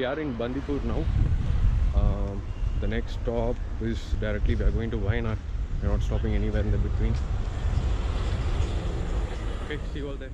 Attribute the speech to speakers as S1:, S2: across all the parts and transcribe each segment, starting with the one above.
S1: we are in Bandipur now. The next stop is directly we are going to Wayanad. We're not stopping anywhere in the between. Okay, see you all there.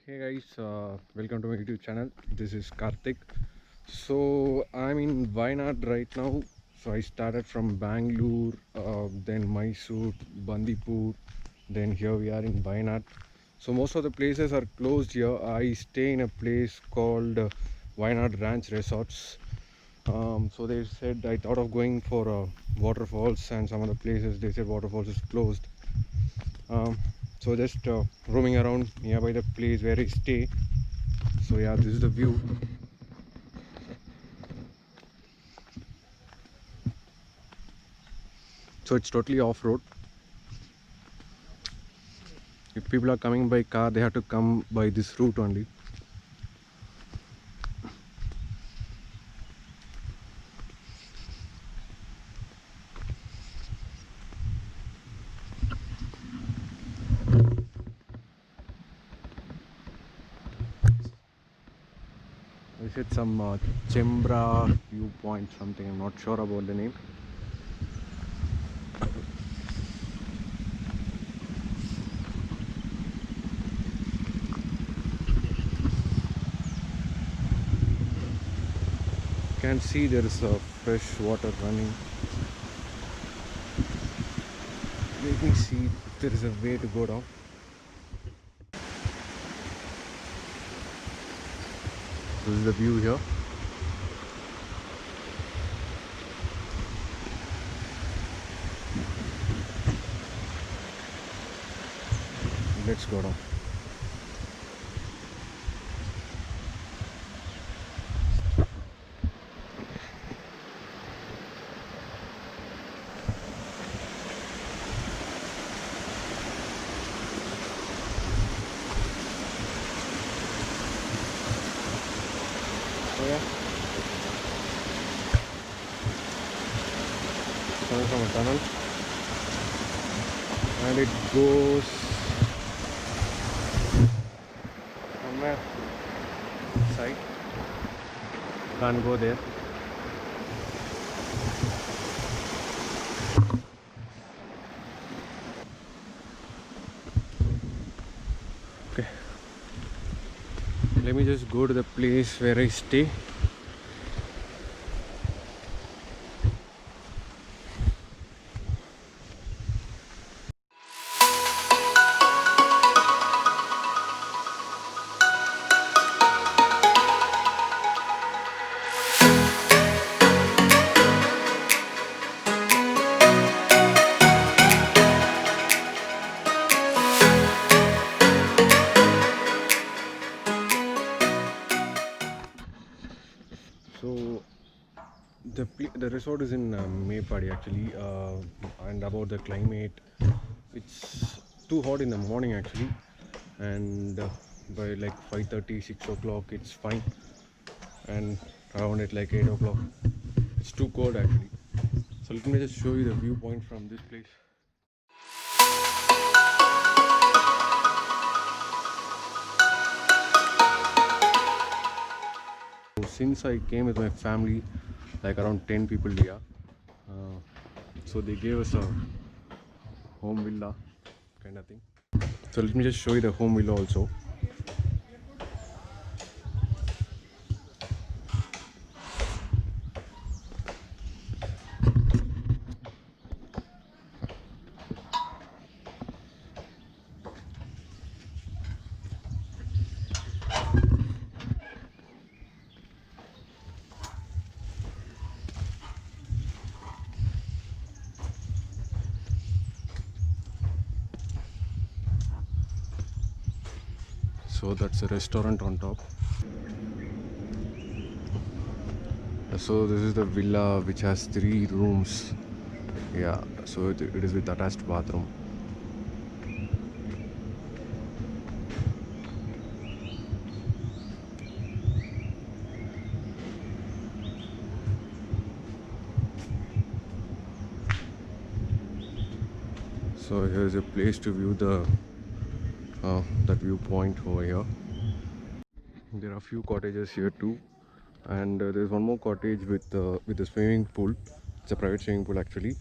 S1: Hey guys, welcome to my YouTube channel. This is Karthik. So I'm in Wayanad right now. So I started from Bangalore, then Mysore, Bandipur, then here we are in Wayanad. So most of the places are closed here. I stay in a place called Wayanad Ranch Resorts. So they said, I thought of going for waterfalls, and some of the places they said waterfalls is closed. So just roaming around nearby the place where I stay. So yeah, this is the view. So it's totally off-road. If people are coming by car, they have to come by this route only. Is it some Chembra viewpoint something? I'm not sure about the name. Can see there is fresh water running. Let me see if there is a way to go down. this is the view here. Let's go down. So yeah, coming from a tunnel, and it goes somewhere side. Can't go there. Okay, let me just go to the place where I stay. So the resort is in Maypadi actually, and about the climate, it's too hot in the morning actually, and by like 5:30, 6 o'clock it's fine, and around at like 8 o'clock it's too cold actually. So let me just show you the viewpoint from this place. So since I came with my family, like around 10 people here, uh, so they gave us a home villa kind of thing. So let me just show you the home villa also. So that's a restaurant on top. So this is the villa which has 3 rooms. Yeah, so it is with attached bathroom. So here's a place to view the that viewpoint over here. There are a few cottages here too, and there's one more cottage with a swimming pool. It's a private swimming pool actually.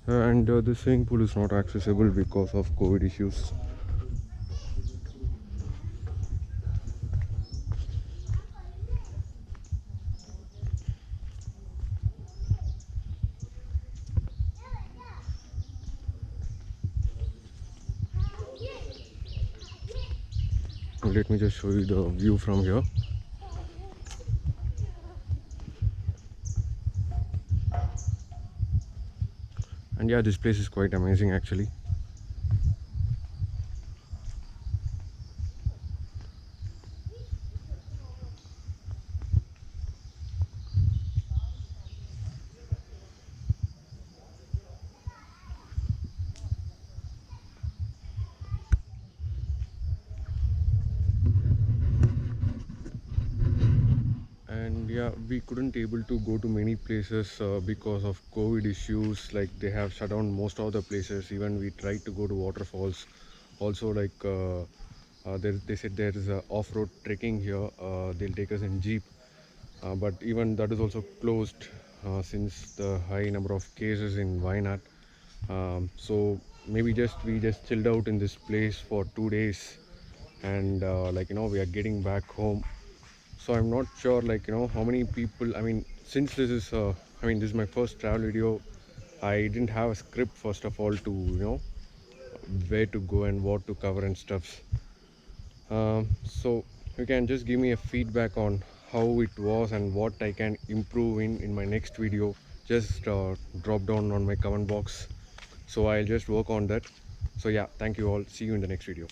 S1: And the swimming pool is not accessible because of COVID issues. Let me just show you the view from here. And yeah, this place is quite amazing actually. And yeah, we couldn't able to go to many places because of COVID issues. Like they have shut down most of the places. Even we tried to go to waterfalls. Also, like they said there is a off-road trekking here. They'll take us in jeep, but even that is also closed since the high number of cases in Wayanad. So maybe just we just chilled out in this place for 2 days, and like we are getting back home. So I'm not sure like how many people. I mean, since this is this is my first travel video, I didn't have a script first of all to where to go and what to cover and stuff. So you can just give me a feedback on how it was and what I can improve in my next video. Just drop down on my comment box, so I'll just work on that. So yeah, thank you all, see you in the next video.